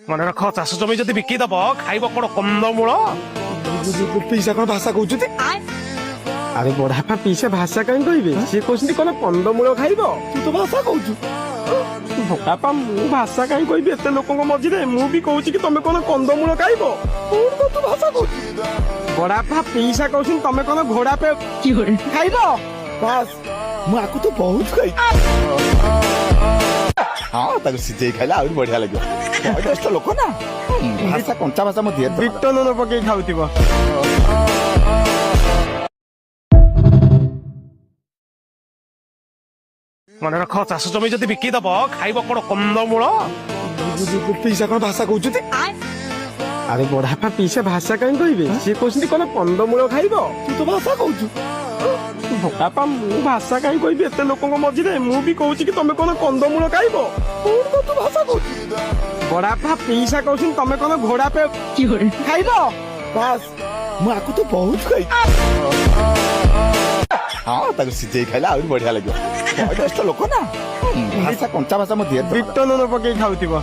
ମନେ ରଖ ଚାଷ ଜମି ଯଦି ବିକିଦବ ଖାଇବ କଣ କନ୍ଦମୂଳ। ପିସା କଣ ଭାଷା କହୁଛନ୍ତି? ଆରେ ବଡାପା ପିସା ଭାଷା କାହିଁ କହିବେ? ସିଏ କହୁଛନ୍ତି କଣ କନ୍ଦମୂଳ ଖାଇବ? ତୁ ତ ଭାଷା କହୁଛୁ। ବଡାପା ମୁଁ ଭାଷା କାହିଁ କହିବି ଏତେ ଲୋକଙ୍କ ମଝିରେ? ମୁଁ ବି କହୁଛି କି ତମେ କଣ କନ୍ଦମୂଳ ଖାଇବ? ତୁ ଭାଷା କହୁଛୁ। ବଡାପା ପିସା କହୁଛନ୍ତି ତମେ କଣ ଘୋଡା ପେ ଖାଇବ? ବାସ୍ ମୁଁ ଆକୁ ତ ବହୁତ ଖାଇ। ହଁ ତାକୁ ସିଝେଇ ଖାଇଲେ ଆହୁରି ବଢିଆ ଲାଗିବ। ବୟସ୍କ ଲୋକ ନା ଭାଷା କଞ୍ଚା ଭାଷା ମୋ ଦିଏ ବିଟ ଲୁଣ ପକେଇ ଖାଉଥିବ। ମନେ ରଖ ଚାଷ ଜମି ଯଦି ବିକିଦବ ଖାଇବ କଣ କନ୍ଦମୂଳ। ପିସା କଣ ଭାଷା କହୁଛନ୍ତି? ଆରେ ବଡାପା ପିସା ଭାଷା କାହିଁ କହିବେ? ସିଏ କହୁଛନ୍ତି କଣ କନ୍ଦମୂଳ ଖାଇବ? ତୁ ତ ଭାଷା କହୁଛୁ। ବଡାପା ମୁଁ ଭାଷା କାହିଁ କହିବି ଏତେ ଲୋକଙ୍କ ମଝିରେ? ମୁଁ ବି କହୁଛି କି ତମେ କଣ କନ୍ଦମୂଳ ଖାଇବ? ତୁ ଭାଷା କହୁଛୁ। ବଡାପା ପିସା କହୁଛନ୍ତି ତମେ କଣ ଘୋଡା ପେ ଖାଇବ? ବାସ୍ ମୁଁ ଆକୁ ତ ବହୁତ ଖାଇ। ହଁ ତାକୁ ସିଝେଇ ଖାଇଲେ ଆହୁରି ବଢିଆ ଲାଗିବ। ବୟସ୍କ ଲୋକ ନା ଭାଷା କଞ୍ଚା ଭାଷା ମୋ ଦିଏ ବିଟ ଲୁଣ ପକେଇ ଖାଉଥିବ।